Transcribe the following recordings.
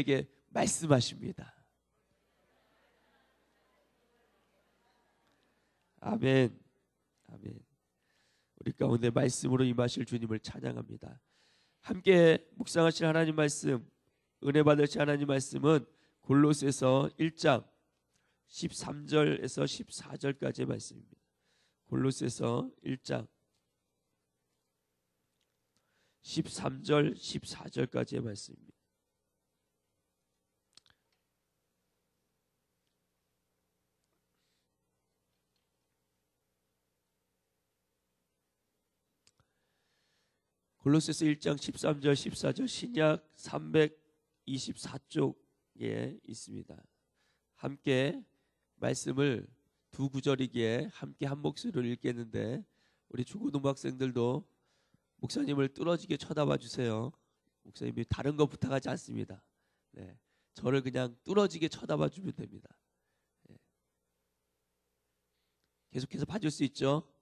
에게 말씀하십니다. 아멘. 아멘. 우리 가운데 말씀으로 임하실 주님을 찬양합니다. 함께 묵상하실 하나님 말씀, 은혜 받으실 하나님 말씀은 골로새서 1장 13절에서 14절까지의 말씀입니다. 골로새서 1장 13절 14절까지의 말씀입니다. 골로새서 1장 13절 14절 신약 324쪽에 있습니다. 함께 말씀을 두 구절이기에 함께 한 목소리로 읽겠는데 우리 중고등학생들도 목사님을 뚫어지게 쳐다봐 주세요. 목사님이 다른 거 부탁하지 않습니다. 네, 저를 그냥 뚫어지게 쳐다봐 주면 됩니다. 네. 계속해서 봐줄 수 있죠?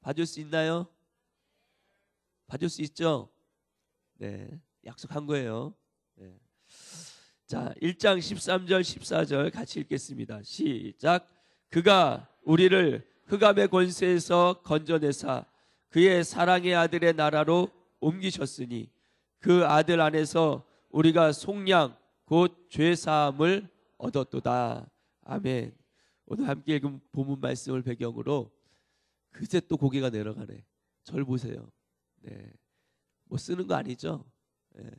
봐줄 수 있나요? 봐줄 수 있죠? 네, 약속한 거예요. 네. 자, 1장 13절 14절 같이 읽겠습니다. 시작. 그가 우리를 흑암의 권세에서 건져내사 그의 사랑의 아들의 나라로 옮기셨으니 그 아들 안에서 우리가 속량 곧 죄사함을 얻었도다. 아멘. 오늘 함께 읽은 본문 말씀을 배경으로 그새 또 고개가 내려가네. 절 보세요. 네, 뭐 쓰는 거 아니죠? 네,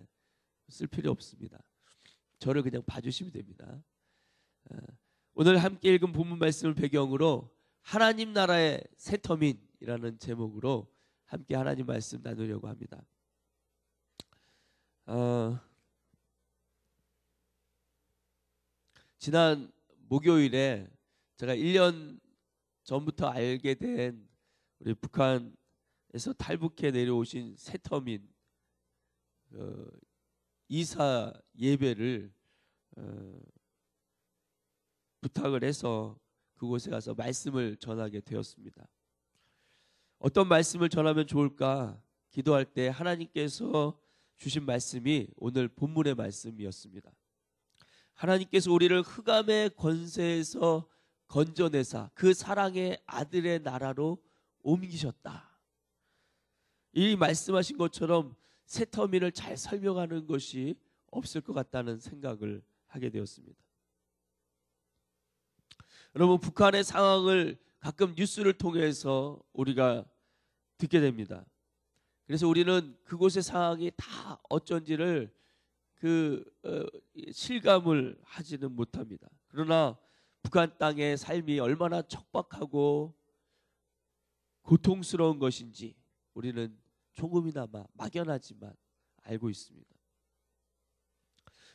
쓸 필요 없습니다. 저를 그냥 봐주시면 됩니다. 오늘 함께 읽은 본문 말씀을 배경으로 하나님 나라의 새터민이라는 제목으로 함께 하나님 말씀 나누려고 합니다. 지난 목요일에 제가 1년 전부터 알게 된 우리 북한에서 탈북해 내려오신 새터민 이사 예배를 부탁을 해서 그곳에 가서 말씀을 전하게 되었습니다. 어떤 말씀을 전하면 좋을까 기도할 때 하나님께서 주신 말씀이 오늘 본문의 말씀이었습니다. 하나님께서 우리를 흑암의 권세에서 건져내사 그 사랑의 아들의 나라로 옮기셨다. 이 말씀하신 것처럼 새터민을 잘 설명하는 것이 없을 것 같다는 생각을 하게 되었습니다. 여러분, 북한의 상황을 가끔 뉴스를 통해서 우리가 듣게 됩니다. 그래서 우리는 그곳의 상황이 다 어쩐지를 실감을 하지는 못합니다. 그러나 북한 땅의 삶이 얼마나 척박하고 고통스러운 것인지 우리는 조금이나마 막연하지만 알고 있습니다.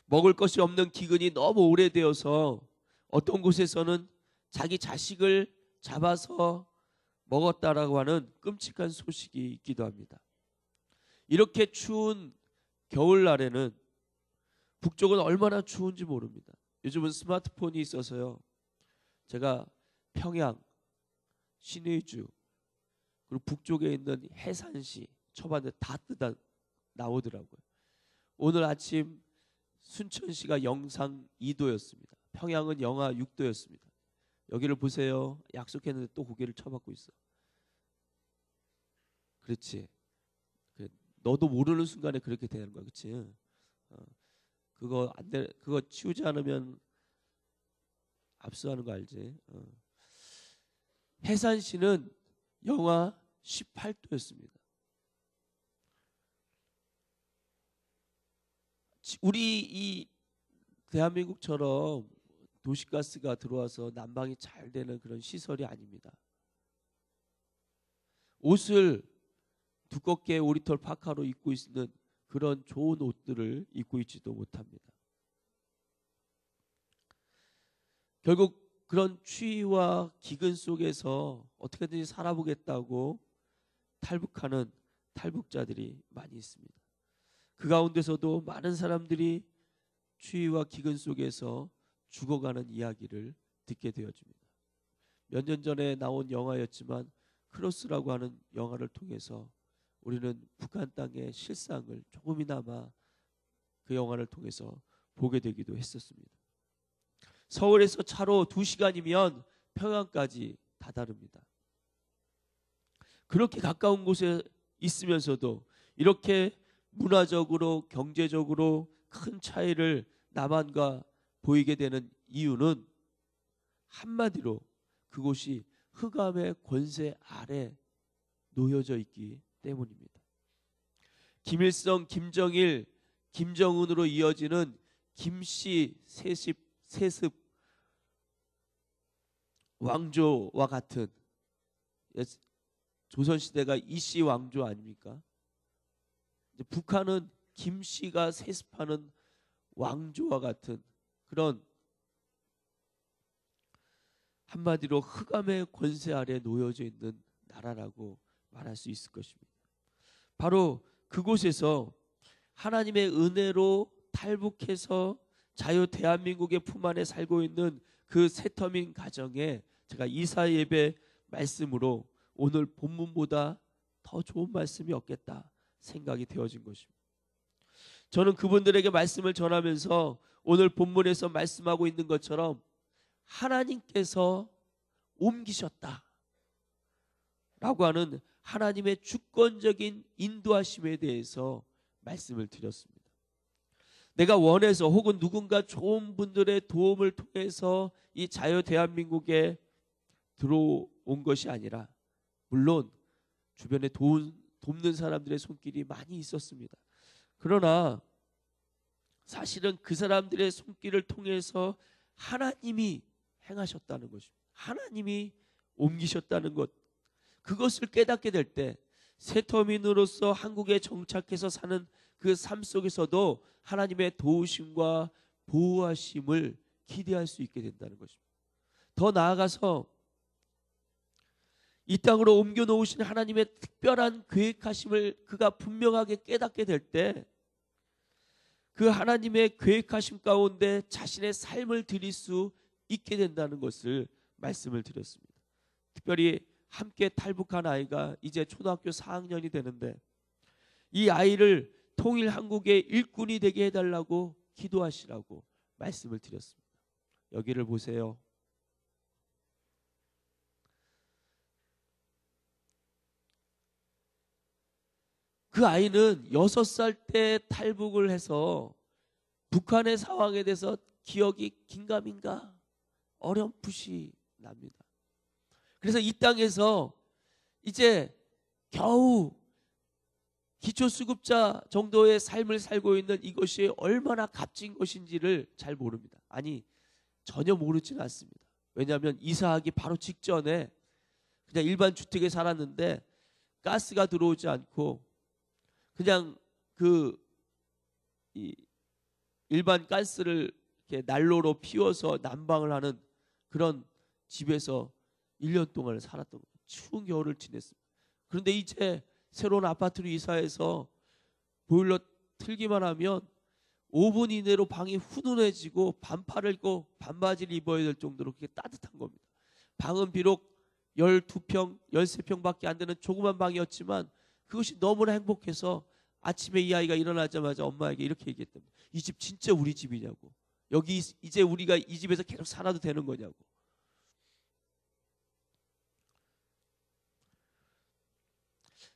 먹을 것이 없는 기근이 너무 오래되어서 어떤 곳에서는 자기 자식을 잡아서 먹었다라고 하는 끔찍한 소식이 있기도 합니다. 이렇게 추운 겨울날에는 북쪽은 얼마나 추운지 모릅니다. 요즘은 스마트폰이 있어서요. 제가 평양, 신의주 그리고 북쪽에 있는 해산시 쳐봤는데 다 나오더라고요. 오늘 아침 순천시가 영상 2도였습니다. 평양은 영하 6도였습니다. 여기를 보세요. 약속했는데 또 고개를 쳐박고 있어. 그렇지. 너도 모르는 순간에 그렇게 되는 거야, 그렇지? 그거 치우지 않으면 압수하는 거 알지? 해산시는 영하 18도였습니다. 우리 이 대한민국처럼 도시가스가 들어와서 난방이 잘 되는 그런 시설이 아닙니다. 옷을 두껍게 오리털 파카로 입고 있는 그런 좋은 옷들을 입고 있지도 못합니다. 결국 그런 추위와 기근 속에서 어떻게든지 살아보겠다고 탈북하는 탈북자들이 많이 있습니다. 그 가운데서도 많은 사람들이 추위와 기근 속에서 죽어가는 이야기를 듣게 되어집니다. 몇 년 전에 나온 영화였지만 크로스라고 하는 영화를 통해서 우리는 북한 땅의 실상을 조금이나마 그 영화를 통해서 보게 되기도 했었습니다. 서울에서 차로 2시간이면 평양까지 다다릅니다. 그렇게 가까운 곳에 있으면서도 이렇게 문화적으로 경제적으로 큰 차이를 남한과 보이게 되는 이유는 한마디로 그곳이 흑암의 권세 아래 놓여져 있기 때문입니다. 김일성, 김정일, 김정은으로 이어지는 김씨 세습 왕조와 같은, 조선시대가 이씨 왕조 아닙니까? 북한은 김씨가 세습하는 왕조와 같은 그런, 한마디로 흑암의 권세 아래 놓여져 있는 나라라고 말할 수 있을 것입니다. 바로 그곳에서 하나님의 은혜로 탈북해서 자유 대한민국의 품 안에 살고 있는 그 새터민 가정에 제가 이사 예배 말씀으로 오늘 본문보다 더 좋은 말씀이 없겠다 생각이 되어진 것입니다. 저는 그분들에게 말씀을 전하면서 오늘 본문에서 말씀하고 있는 것처럼 하나님께서 옮기셨다 라고 하는 하나님의 주권적인 인도하심에 대해서 말씀을 드렸습니다. 내가 원해서 혹은 누군가 좋은 분들의 도움을 통해서 이 자유 대한민국에 들어온 것이 아니라, 물론 주변에 돕는 사람들의 손길이 많이 있었습니다. 그러나 사실은 그 사람들의 손길을 통해서 하나님이 행하셨다는 것입니다. 하나님이 옮기셨다는 것, 그것을 깨닫게 될 때 새터민으로서 한국에 정착해서 사는 그 삶 속에서도 하나님의 도우심과 보호하심을 기대할 수 있게 된다는 것입니다. 더 나아가서 이 땅으로 옮겨 놓으신 하나님의 특별한 계획하심을 그가 분명하게 깨닫게 될 때 그 하나님의 계획하심 가운데 자신의 삶을 드릴 수 있게 된다는 것을 말씀을 드렸습니다. 특별히 함께 탈북한 아이가 이제 초등학교 4학년이 되는데 이 아이를 통일 한국의 일꾼이 되게 해달라고 기도하시라고 말씀을 드렸습니다. 여기를 보세요. 그 아이는 6살 때 탈북을 해서 북한의 상황에 대해서 기억이 긴가민가 어렴풋이 납니다. 그래서 이 땅에서 이제 겨우 기초수급자 정도의 삶을 살고 있는 이것이 얼마나 값진 것인지를 잘 모릅니다. 아니, 전혀 모르지는 않습니다. 왜냐하면 이사하기 바로 직전에 그냥 일반 주택에 살았는데 가스가 들어오지 않고 그냥 일반 가스를 이렇게 난로로 피워서 난방을 하는 그런 집에서 1년 동안 살았던 거예요. 추운 겨울을 지냈습니다. 그런데 이제 새로운 아파트로 이사해서 보일러 틀기만 하면 5분 이내로 방이 훈훈해지고 반팔을 입고 반바지를 입어야 될 정도로 그렇게 따뜻한 겁니다. 방은 비록 12평, 13평밖에 안 되는 조그만 방이었지만 그것이 너무나 행복해서 아침에 이 아이가 일어나자마자 엄마에게 이렇게 얘기했답니다. 이 집 진짜 우리 집이냐고. 여기 이제 우리가 이 집에서 계속 살아도 되는 거냐고.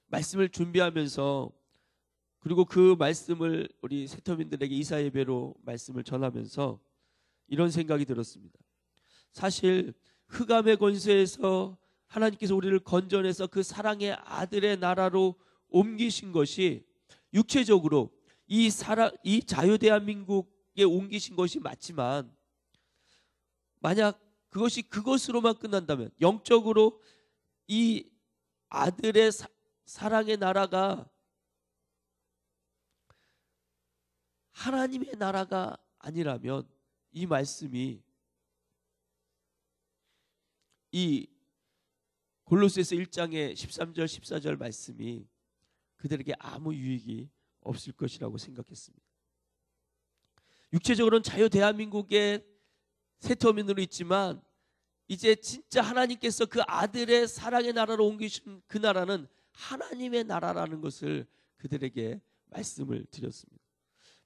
말씀을 준비하면서, 그리고 그 말씀을 우리 새터민들에게 이사 예배로 말씀을 전하면서 이런 생각이 들었습니다. 사실 흑암의 권세에서 하나님께서 우리를 건져내서 그 사랑의 아들의 나라로 옮기신 것이 육체적으로 이 자유 대한민국에 옮기신 것이 맞지만, 만약 그것이 그것으로만 끝난다면, 영적으로 이 아들의 사랑의 나라가 하나님의 나라가 아니라면 이 말씀이, 이 골로새서 1장의 13절 14절 말씀이 그들에게 아무 유익이 없을 것이라고 생각했습니다. 육체적으로는 자유 대한민국의 새터민으로 있지만 이제 진짜 하나님께서 그 아들의 사랑의 나라로 옮기신 그 나라는 하나님의 나라라는 것을 그들에게 말씀을 드렸습니다.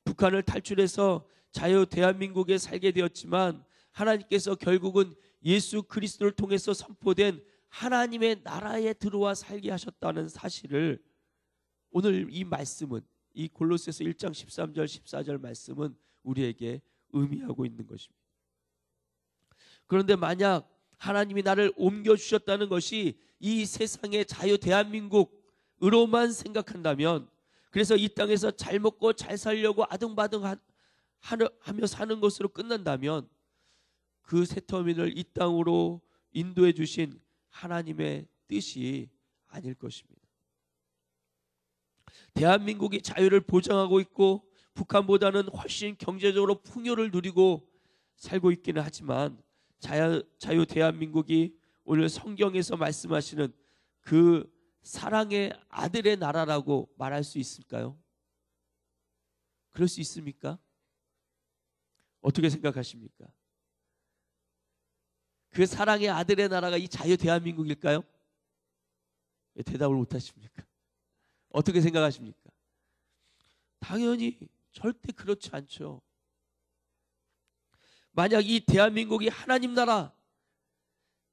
북한을 탈출해서 자유 대한민국에 살게 되었지만 하나님께서 결국은 예수 그리스도를 통해서 선포된 하나님의 나라에 들어와 살게 하셨다는 사실을 오늘 이 말씀은, 이 골로새서 1장 13절 14절 말씀은 우리에게 의미하고 있는 것입니다. 그런데 만약 하나님이 나를 옮겨주셨다는 것이 이 세상의 자유 대한민국으로만 생각한다면, 그래서 이 땅에서 잘 먹고 잘 살려고 아등바등 하며 사는 것으로 끝난다면 그 세터민을 이 땅으로 인도해 주신 하나님의 뜻이 아닐 것입니다. 대한민국이 자유를 보장하고 있고 북한보다는 훨씬 경제적으로 풍요를 누리고 살고 있기는 하지만 자유 대한민국이 오늘 성경에서 말씀하시는 그 사랑의 아들의 나라라고 말할 수 있을까요? 그럴 수 있습니까? 어떻게 생각하십니까? 그 사랑의 아들의 나라가 이 자유 대한민국일까요? 왜 대답을 못 하십니까? 어떻게 생각하십니까? 당연히 절대 그렇지 않죠. 만약 이 대한민국이 하나님 나라,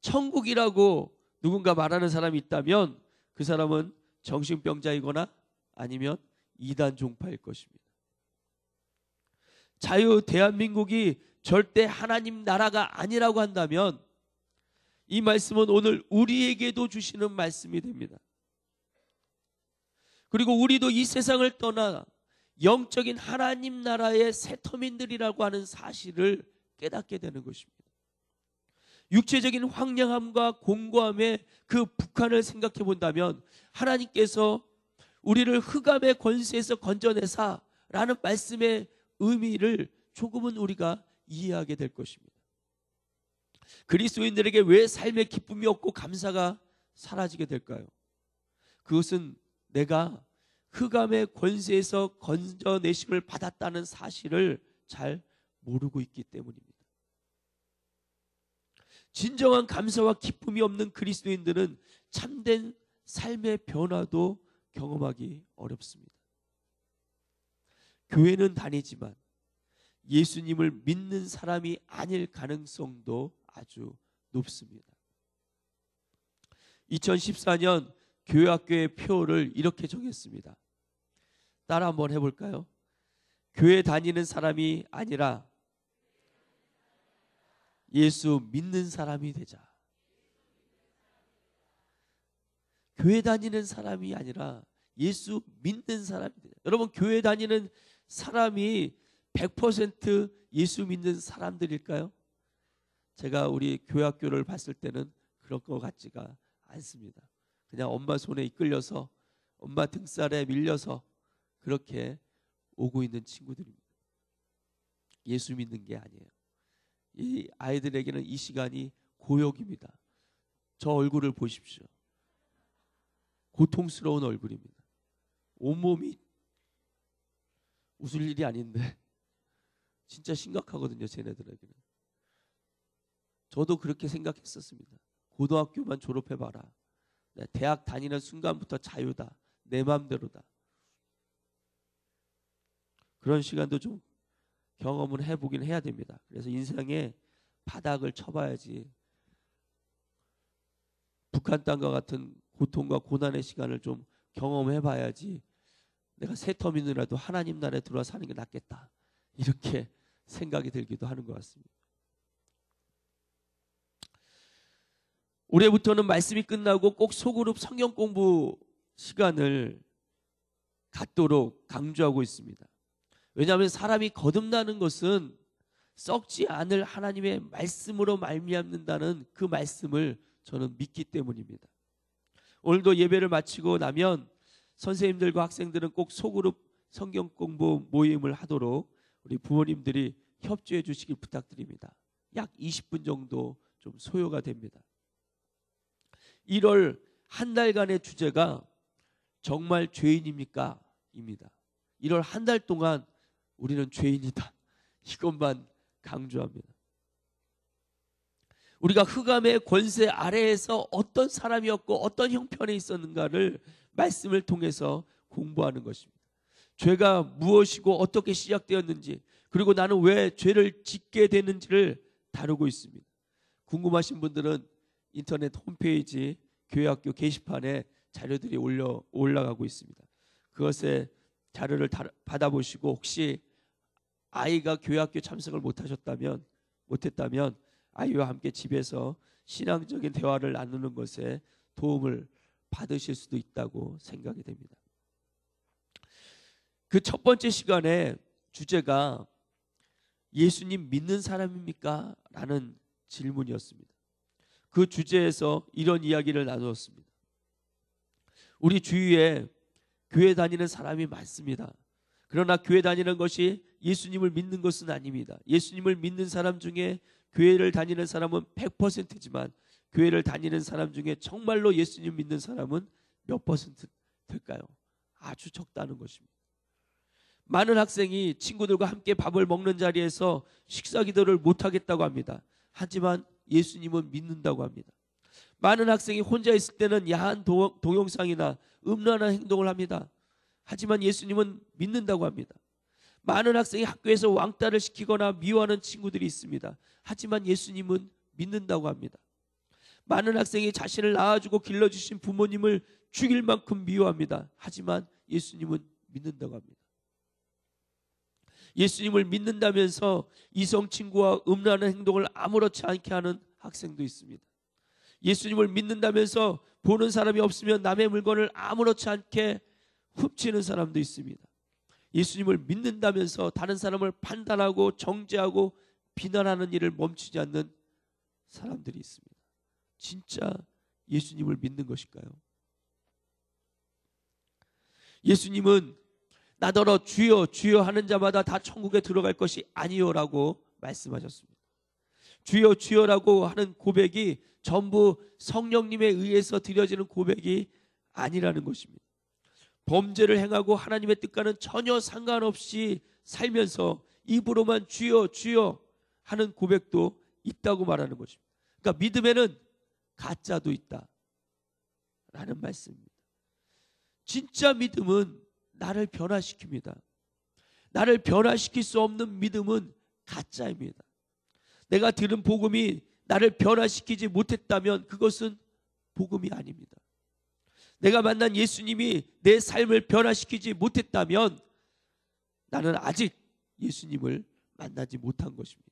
천국이라고 누군가 말하는 사람이 있다면 그 사람은 정신병자이거나 아니면 이단 종파일 것입니다. 자유 대한민국이 절대 하나님 나라가 아니라고 한다면 이 말씀은 오늘 우리에게도 주시는 말씀이 됩니다. 그리고 우리도 이 세상을 떠나 영적인 하나님 나라의 세터민들이라고 하는 사실을 깨닫게 되는 것입니다. 육체적인 황량함과 공고함의 그 북한을 생각해 본다면 하나님께서 우리를 흑암의 권세에서 건져내사 라는 말씀의 의미를 조금은 우리가 이해하게 될 것입니다. 그리스도인들에게 왜 삶의 기쁨이 없고 감사가 사라지게 될까요? 그것은 내가 흑암의 권세에서 건져내심을 받았다는 사실을 잘 모르고 있기 때문입니다. 진정한 감사와 기쁨이 없는 그리스도인들은 참된 삶의 변화도 경험하기 어렵습니다. 교회는 다니지만 예수님을 믿는 사람이 아닐 가능성도 아주 높습니다. 2014년 교회학교의 표를 이렇게 정했습니다. 따라 한번 해볼까요? 교회 다니는 사람이 아니라 예수 믿는 사람이 되자. 교회 다니는 사람이 아니라 예수 믿는 사람이 되자. 여러분, 교회 다니는 사람이 100% 예수 믿는 사람들일까요? 제가 우리 교회학교를 봤을 때는 그럴 것 같지가 않습니다. 그냥 엄마 손에 이끌려서 엄마 등살에 밀려서 그렇게 오고 있는 친구들입니다. 예수 믿는 게 아니에요. 이 아이들에게는 이 시간이 고역입니다. 저 얼굴을 보십시오. 고통스러운 얼굴입니다. 온몸이 웃을 일이 아닌데 진짜 심각하거든요, 쟤네들에게는. 저도 그렇게 생각했었습니다. 고등학교만 졸업해봐라. 대학 다니는 순간부터 자유다. 내 마음대로다. 그런 시간도 좀 경험을 해보긴 해야 됩니다. 그래서 인생의 바닥을 쳐봐야지 북한 땅과 같은 고통과 고난의 시간을 좀 경험해봐야지 내가 새 터미널이라도 하나님 나라에 들어와 사는 게 낫겠다. 이렇게 생각이 들기도 하는 것 같습니다. 올해부터는 말씀이 끝나고 꼭 소그룹 성경 공부 시간을 갖도록 강조하고 있습니다. 왜냐하면 사람이 거듭나는 것은 썩지 않을 하나님의 말씀으로 말미암는다는 그 말씀을 저는 믿기 때문입니다. 오늘도 예배를 마치고 나면 선생님들과 학생들은 꼭 소그룹 성경 공부 모임을 하도록 우리 부모님들이 협조해 주시길 부탁드립니다. 약 20분 정도 좀 소요가 됩니다. 1월 한 달간의 주제가 정말 죄인입니까? 입니다. 1월 한 달 동안 우리는 죄인이다. 이것만 강조합니다. 우리가 흑암의 권세 아래에서 어떤 사람이었고 어떤 형편에 있었는가를 말씀을 통해서 공부하는 것입니다. 죄가 무엇이고 어떻게 시작되었는지, 그리고 나는 왜 죄를 짓게 되는지를 다루고 있습니다. 궁금하신 분들은 인터넷 홈페이지 교회학교 게시판에 자료들이 올라가고 있습니다. 그것에 자료를 받아보시고 혹시 아이가 교회학교 참석을 못했다면 아이와 함께 집에서 신앙적인 대화를 나누는 것에 도움을 받으실 수도 있다고 생각이 됩니다. 그 첫 번째 시간에 주제가 예수님 믿는 사람입니까? 라는 질문이었습니다. 그 주제에서 이런 이야기를 나누었습니다. 우리 주위에 교회 다니는 사람이 많습니다. 그러나 교회 다니는 것이 예수님을 믿는 것은 아닙니다. 예수님을 믿는 사람 중에 교회를 다니는 사람은 100%지만 교회를 다니는 사람 중에 정말로 예수님 믿는 사람은 몇 퍼센트 될까요? 아주 적다는 것입니다. 많은 학생이 친구들과 함께 밥을 먹는 자리에서 식사 기도를 못하겠다고 합니다. 하지만 예수님은 믿는다고 합니다. 많은 학생이 혼자 있을 때는 야한 동영상이나 음란한 행동을 합니다. 하지만 예수님은 믿는다고 합니다. 많은 학생이 학교에서 왕따를 시키거나 미워하는 친구들이 있습니다. 하지만 예수님은 믿는다고 합니다. 많은 학생이 자신을 낳아주고 길러주신 부모님을 죽일 만큼 미워합니다. 하지만 예수님은 믿는다고 합니다. 예수님을 믿는다면서 이성 친구와 음란한 행동을 아무렇지 않게 하는 학생도 있습니다. 예수님을 믿는다면서 보는 사람이 없으면 남의 물건을 아무렇지 않게 훔치는 사람도 있습니다. 예수님을 믿는다면서 다른 사람을 판단하고 정죄하고 비난하는 일을 멈추지 않는 사람들이 있습니다. 진짜 예수님을 믿는 것일까요? 예수님은 나더러 주여 주여 하는 자마다 다 천국에 들어갈 것이 아니요라고 말씀하셨습니다. 주여 주여라고 하는 고백이 전부 성령님에 의해서 드려지는 고백이 아니라는 것입니다. 범죄를 행하고 하나님의 뜻과는 전혀 상관없이 살면서 입으로만 주여 주여 하는 고백도 있다고 말하는 것입니다. 그러니까 믿음에는 가짜도 있다라는 말씀입니다. 진짜 믿음은 나를 변화시킵니다. 나를 변화시킬 수 없는 믿음은 가짜입니다. 내가 들은 복음이 나를 변화시키지 못했다면 그것은 복음이 아닙니다. 내가 만난 예수님이 내 삶을 변화시키지 못했다면 나는 아직 예수님을 만나지 못한 것입니다.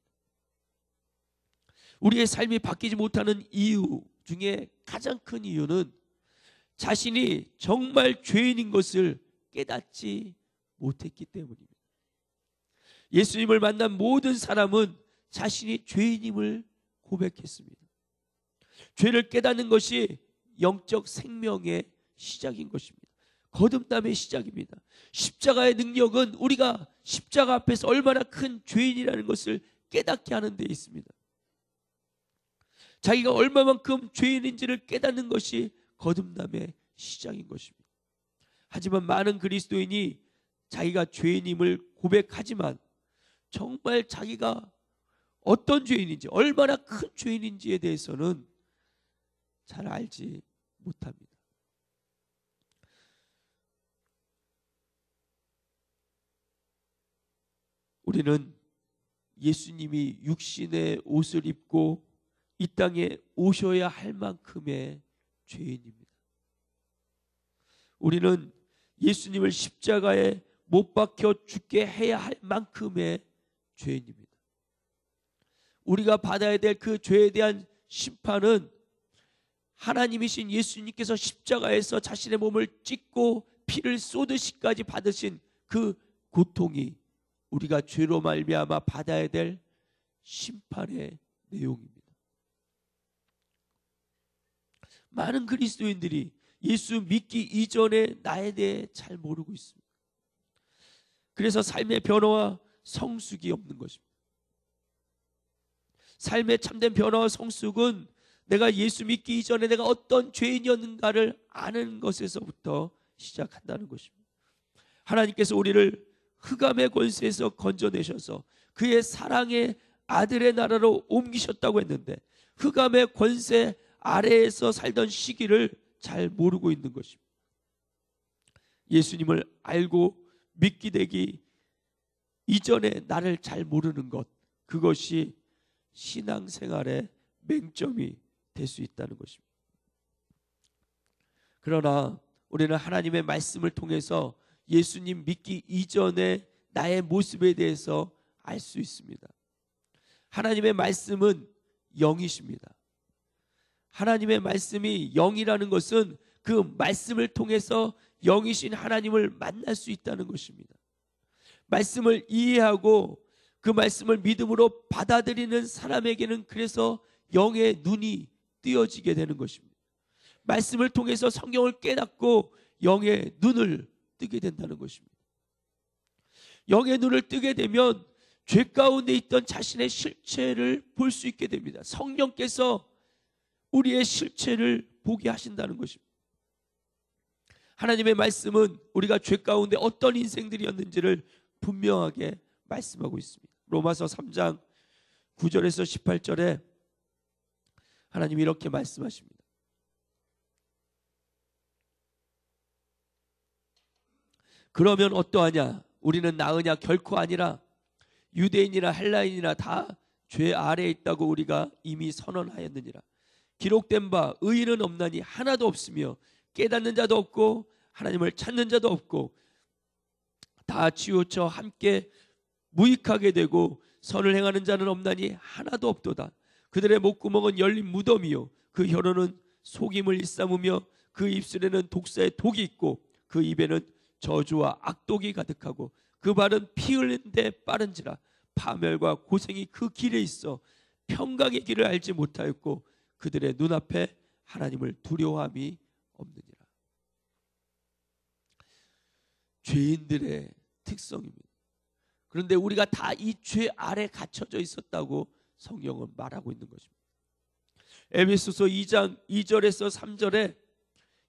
우리의 삶이 바뀌지 못하는 이유 중에 가장 큰 이유는 자신이 정말 죄인인 것을 깨닫지 못했기 때문입니다. 예수님을 만난 모든 사람은 자신이 죄인임을 고백했습니다. 죄를 깨닫는 것이 영적 생명의 시작인 것입니다. 거듭남의 시작입니다. 십자가의 능력은 우리가 십자가 앞에서 얼마나 큰 죄인이라는 것을 깨닫게 하는 데 있습니다. 자기가 얼마만큼 죄인인지를 깨닫는 것이 거듭남의 시작인 것입니다. 하지만 많은 그리스도인이 자기가 죄인임을 고백하지만 정말 자기가 어떤 죄인인지, 얼마나 큰 죄인인지에 대해서는 잘 알지 못합니다. 우리는 예수님이 육신의 옷을 입고 이 땅에 오셔야 할 만큼의 죄인입니다. 우리는 예수님을 십자가에 못 박혀 죽게 해야 할 만큼의 죄인입니다. 우리가 받아야 될 그 죄에 대한 심판은 하나님이신 예수님께서 십자가에서 자신의 몸을 찢고 피를 쏟으시까지 받으신 그 고통이 우리가 죄로 말미암아 받아야 될 심판의 내용입니다. 많은 그리스도인들이 예수 믿기 이전에 나에 대해 잘 모르고 있습니다. 그래서 삶의 변화와 성숙이 없는 것입니다. 삶의 참된 변화와 성숙은 내가 예수 믿기 이전에 내가 어떤 죄인이었는가를 아는 것에서부터 시작한다는 것입니다. 하나님께서 우리를 흑암의 권세에서 건져내셔서 그의 사랑의 아들의 나라로 옮기셨다고 했는데 흑암의 권세 아래에서 살던 시기를 잘 모르고 있는 것입니다. 예수님을 알고 믿게 되기 이전에 나를 잘 모르는 것, 그것이 신앙생활의 맹점이 될 수 있다는 것입니다. 그러나 우리는 하나님의 말씀을 통해서 예수님 믿기 이전에 나의 모습에 대해서 알 수 있습니다. 하나님의 말씀은 영이십니다. 하나님의 말씀이 영이라는 것은 그 말씀을 통해서 영이신 하나님을 만날 수 있다는 것입니다. 말씀을 이해하고 그 말씀을 믿음으로 받아들이는 사람에게는 그래서 영의 눈이 뜨여지게 되는 것입니다. 말씀을 통해서 성경을 깨닫고 영의 눈을 뜨게 된다는 것입니다. 영의 눈을 뜨게 되면 죄 가운데 있던 자신의 실체를 볼 수 있게 됩니다. 성령께서 우리의 실체를 보게 하신다는 것입니다. 하나님의 말씀은 우리가 죄 가운데 어떤 인생들이었는지를 분명하게 말씀하고 있습니다. 로마서 3장 9절에서 18절에 하나님이 이렇게 말씀하십니다. 그러면 어떠하냐? 우리는 나으냐? 결코 아니라 유대인이나 헬라인이나 다 죄 아래에 있다고 우리가 이미 선언하였느니라. 기록된 바 의인은 없나니 하나도 없으며 깨닫는 자도 없고 하나님을 찾는 자도 없고 다 치우쳐 함께 무익하게 되고 선을 행하는 자는 없나니 하나도 없도다. 그들의 목구멍은 열린 무덤이요 그 혀로는 속임을 일삼으며 그 입술에는 독사의 독이 있고 그 입에는 저주와 악독이 가득하고 그 발은 피 흘리는 데 빠른지라. 파멸과 고생이 그 길에 있어 평강의 길을 알지 못하였고 그들의 눈앞에 하나님을 두려워함이 없느니라. 죄인들의 특성입니다. 그런데 우리가 다 이 죄 아래 갇혀져 있었다고 성경은 말하고 있는 것입니다. 에베소서 2장 2절에서 3절에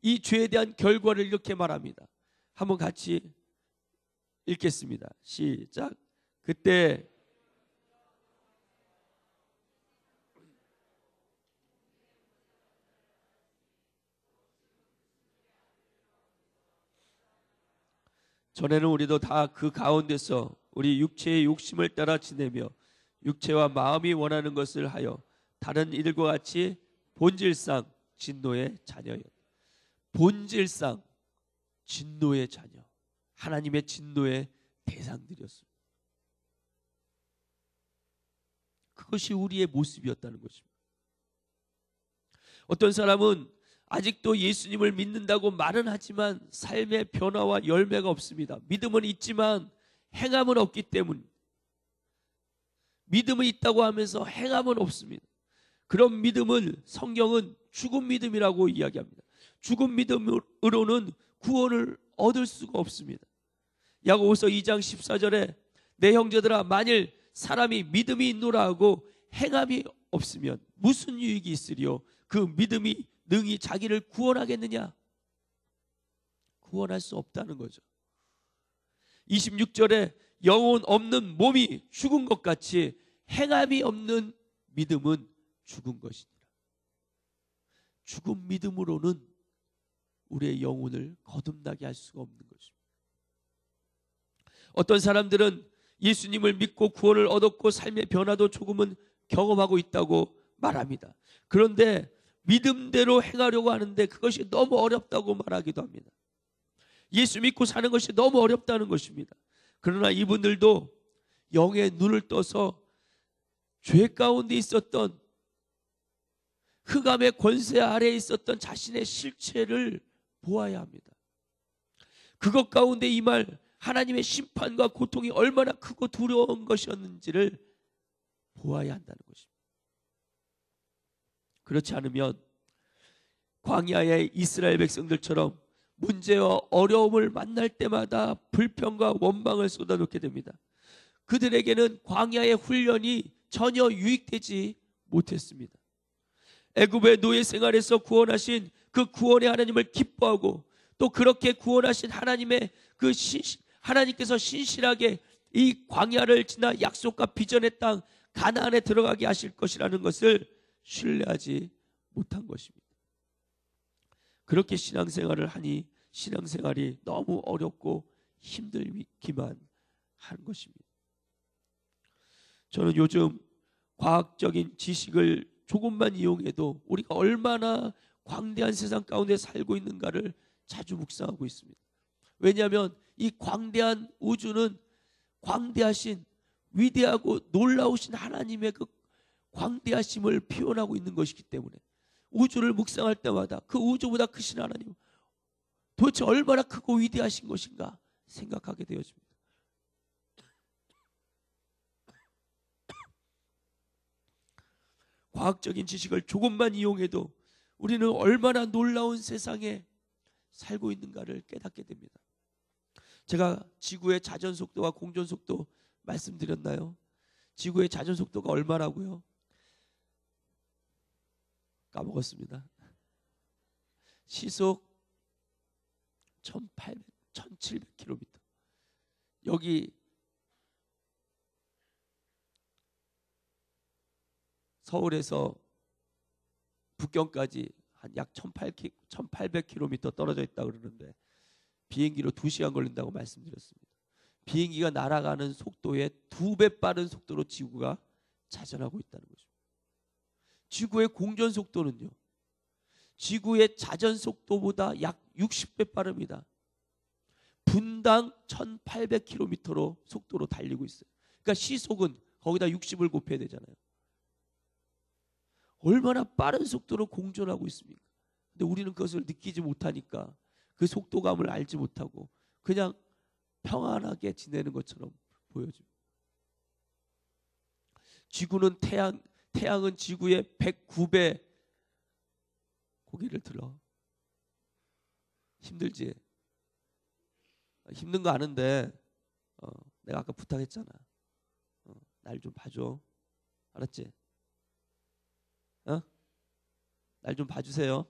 이 죄에 대한 결과를 이렇게 말합니다. 한번 같이 읽겠습니다. 시작. 그때 전에는 우리도 다 그 가운데서 우리 육체의 욕심을 따라 지내며 육체와 마음이 원하는 것을 하여 다른 이들과 같이 본질상 진노의 자녀였다. 본질상 진노의 자녀, 하나님의 진노의 대상들이었습니다. 그것이 우리의 모습이었다는 것입니다. 어떤 사람은 아직도 예수님을 믿는다고 말은 하지만 삶의 변화와 열매가 없습니다. 믿음은 있지만 행함은 없기 때문, 믿음은 있다고 하면서 행함은 없습니다. 그런 믿음을 성경은 죽은 믿음이라고 이야기합니다. 죽은 믿음으로는 구원을 얻을 수가 없습니다. 야고보서 2장 14절에 내 형제들아 만일 사람이 믿음이 있노라 하고 행함이 없으면 무슨 유익이 있으리요? 그 믿음이 능히 자기를 구원하겠느냐? 구원할 수 없다는 거죠. 26절에 영혼 없는 몸이 죽은 것 같이 행함이 없는 믿음은 죽은 것이니라. 죽은 믿음으로는 우리의 영혼을 거듭나게 할 수가 없는 것입니다. 어떤 사람들은 예수님을 믿고 구원을 얻었고 삶의 변화도 조금은 경험하고 있다고 말합니다. 그런데 믿음대로 행하려고 하는데 그것이 너무 어렵다고 말하기도 합니다. 예수 믿고 사는 것이 너무 어렵다는 것입니다. 그러나 이분들도 영의 눈을 떠서 죄 가운데 있었던, 흑암의 권세 아래에 있었던 자신의 실체를 보아야 합니다. 그것 가운데 임할 하나님의 심판과 고통이 얼마나 크고 두려운 것이었는지를 보아야 한다는 것입니다. 그렇지 않으면 광야의 이스라엘 백성들처럼 문제와 어려움을 만날 때마다 불평과 원망을 쏟아놓게 됩니다. 그들에게는 광야의 훈련이 전혀 유익되지 못했습니다. 애굽의 노예 생활에서 구원하신 그 구원의 하나님을 기뻐하고 또 그렇게 구원하신 하나님의 하나님께서 신실하게 이 광야를 지나 약속과 비전의 땅 가나안에 들어가게 하실 것이라는 것을 신뢰하지 못한 것입니다. 그렇게 신앙생활을 하니 신앙생활이 너무 어렵고 힘들기만 하는 것입니다. 저는 요즘 과학적인 지식을 조금만 이용해도 우리가 얼마나 광대한 세상 가운데 살고 있는가를 자주 묵상하고 있습니다. 왜냐하면 이 광대한 우주는 광대하신 위대하고 놀라우신 하나님의 그 광대하심을 표현하고 있는 것이기 때문에 우주를 묵상할 때마다 그 우주보다 크신 하나님 도대체 얼마나 크고 위대하신 것인가 생각하게 되어집니다. 과학적인 지식을 조금만 이용해도 우리는 얼마나 놀라운 세상에 살고 있는가를 깨닫게 됩니다. 제가 지구의 자전속도와 공전속도 말씀드렸나요? 지구의 자전속도가 얼마라고요? 까먹었습니다. 시속 1700km. 여기 서울에서 북경까지 한 약 1800km 떨어져 있다고 그러는데 비행기로 2시간 걸린다고 말씀드렸습니다. 비행기가 날아가는 속도의 2배 빠른 속도로 지구가 자전하고 있다는 거죠. 지구의 공전 속도는요, 지구의 자전 속도보다 약 60배 빠릅니다. 분당 1800km로 속도로 달리고 있어요. 그러니까 시속은 거기다 60을 곱해야 되잖아요. 얼마나 빠른 속도로 공전하고 있습니까? 근데 우리는 그것을 느끼지 못하니까 그 속도감을 알지 못하고 그냥 평안하게 지내는 것처럼 보여집니다. 지구는 태양은 지구의 109배. 고개를 들어. 힘들지? 힘든 거 아는데 내가 아까 부탁했잖아. 날 좀 봐줘. 알았지? 날 좀 봐주세요.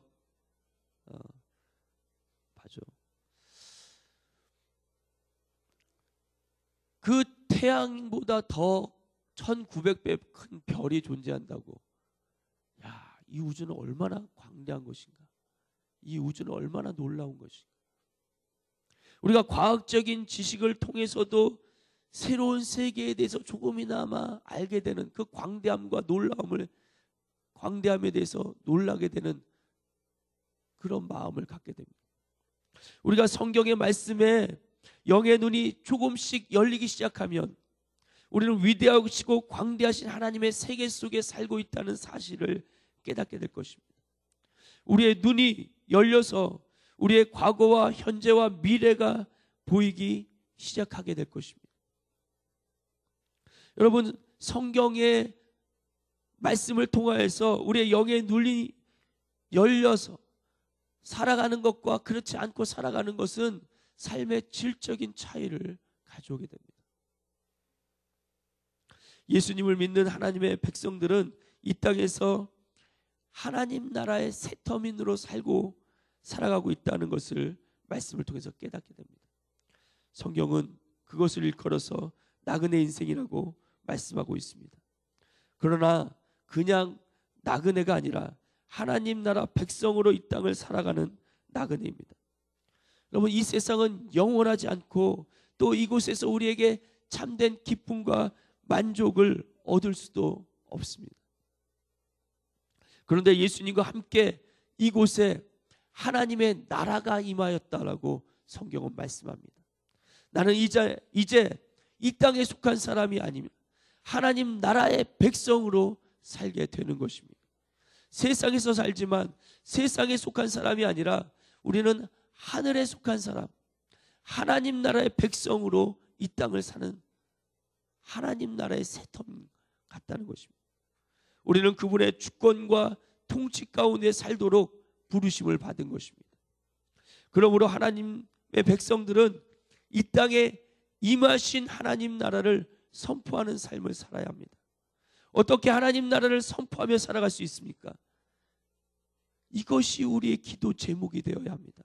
봐줘. 그 태양보다 더 1900배 큰 별이 존재한다고. 야, 이 우주는 얼마나 광대한 것인가. 이 우주는 얼마나 놀라운 것인가. 우리가 과학적인 지식을 통해서도 새로운 세계에 대해서 조금이나마 알게 되는 그 광대함과 광대함에 대해서 놀라게 되는 그런 마음을 갖게 됩니다. 우리가 성경의 말씀에 영의 눈이 조금씩 열리기 시작하면 우리는 위대하시고 광대하신 하나님의 세계 속에 살고 있다는 사실을 깨닫게 될 것입니다. 우리의 눈이 열려서 우리의 과거와 현재와 미래가 보이기 시작하게 될 것입니다. 여러분, 성경의 말씀을 통하여서 우리의 영의 눈이 열려서 살아가는 것과 그렇지 않고 살아가는 것은 삶의 질적인 차이를 가져오게 됩니다. 예수님을 믿는 하나님의 백성들은 이 땅에서 하나님 나라의 새터민으로 살아가고 있다는 것을 말씀을 통해서 깨닫게 됩니다. 성경은 그것을 일컬어서 나그네 인생이라고 말씀하고 있습니다. 그러나 그냥 나그네가 아니라 하나님 나라 백성으로 이 땅을 살아가는 나그네입니다. 여러분, 이 세상은 영원하지 않고 또 이곳에서 우리에게 참된 기쁨과 만족을 얻을 수도 없습니다. 그런데 예수님과 함께 이곳에 하나님의 나라가 임하였다라고 성경은 말씀합니다. 나는 이제 이 땅에 속한 사람이 아니며 하나님 나라의 백성으로 살게 되는 것입니다. 세상에서 살지만 세상에 속한 사람이 아니라 우리는 하늘에 속한 사람, 하나님 나라의 백성으로 이 땅을 사는 하나님 나라의 새터민 같다는 것입니다. 우리는 그분의 주권과 통치 가운데 살도록 부르심을 받은 것입니다. 그러므로 하나님의 백성들은 이 땅에 임하신 하나님 나라를 선포하는 삶을 살아야 합니다. 어떻게 하나님 나라를 선포하며 살아갈 수 있습니까? 이것이 우리의 기도 제목이 되어야 합니다.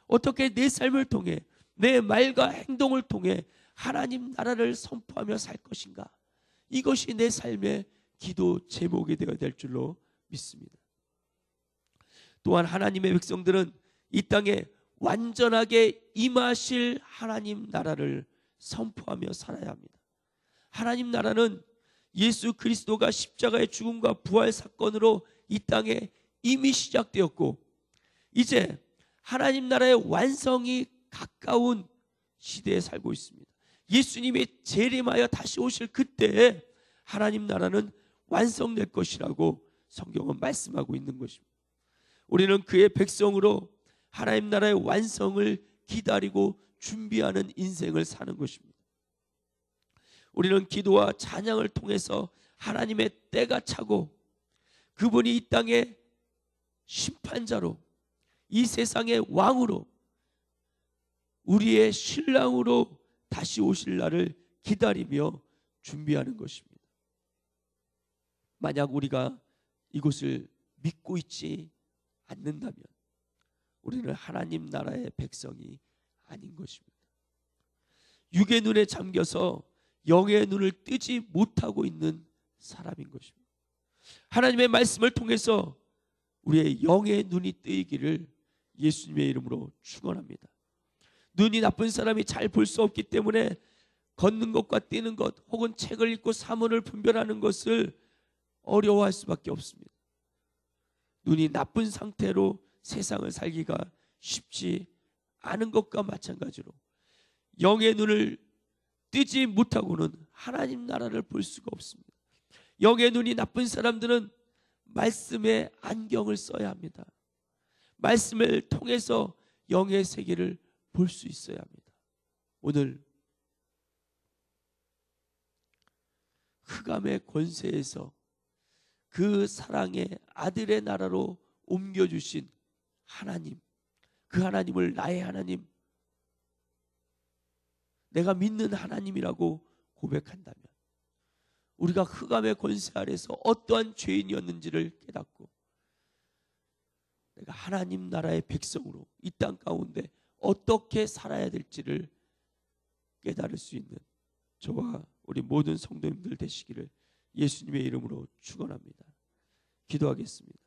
어떻게 내 삶을 통해 내 말과 행동을 통해 하나님 나라를 선포하며 살 것인가? 이것이 내 삶의 기도 제목이 되어야 될 줄로 믿습니다. 또한 하나님의 백성들은 이 땅에 완전하게 임하실 하나님 나라를 선포하며 살아야 합니다. 하나님 나라는 예수 그리스도가 십자가의 죽음과 부활 사건으로 이 땅에 이미 시작되었고, 이제 하나님 나라의 완성이 가까운 시대에 살고 있습니다. 예수님이 재림하여 다시 오실 그때에 하나님 나라는 완성될 것이라고 성경은 말씀하고 있는 것입니다. 우리는 그의 백성으로 하나님 나라의 완성을 기다리고 준비하는 인생을 사는 것입니다. 우리는 기도와 찬양을 통해서 하나님의 때가 차고 그분이 이 땅의 심판자로, 이 세상의 왕으로, 우리의 신랑으로 다시 오실 날을 기다리며 준비하는 것입니다. 만약 우리가 이것을 믿고 있지 않는다면 우리는 하나님 나라의 백성이 아닌 것입니다. 육의 눈에 잠겨서 영의 눈을 뜨지 못하고 있는 사람인 것입니다. 하나님의 말씀을 통해서 우리의 영의 눈이 뜨이기를 예수님의 이름으로 축원합니다. 눈이 나쁜 사람이 잘 볼 수 없기 때문에 걷는 것과 뛰는 것, 혹은 책을 읽고 사문을 분별하는 것을 어려워할 수밖에 없습니다. 눈이 나쁜 상태로 세상을 살기가 쉽지 않은 것과 마찬가지로 영의 눈을 뜨지 못하고는 하나님 나라를 볼 수가 없습니다. 영의 눈이 나쁜 사람들은 말씀의 안경을 써야 합니다. 말씀을 통해서 영의 세계를 볼 수 있어야 합니다. 오늘 흑암의 권세에서 그 사랑의 아들의 나라로 옮겨주신 하나님, 그 하나님을 나의 하나님, 내가 믿는 하나님이라고 고백한다면 우리가 흑암의 권세 아래서 어떠한 죄인이었는지를 깨닫고 내가 하나님 나라의 백성으로 이 땅 가운데 어떻게 살아야 될지를 깨달을 수 있는 저와 우리 모든 성도님들 되시기를 예수님의 이름으로 축원합니다. 기도하겠습니다.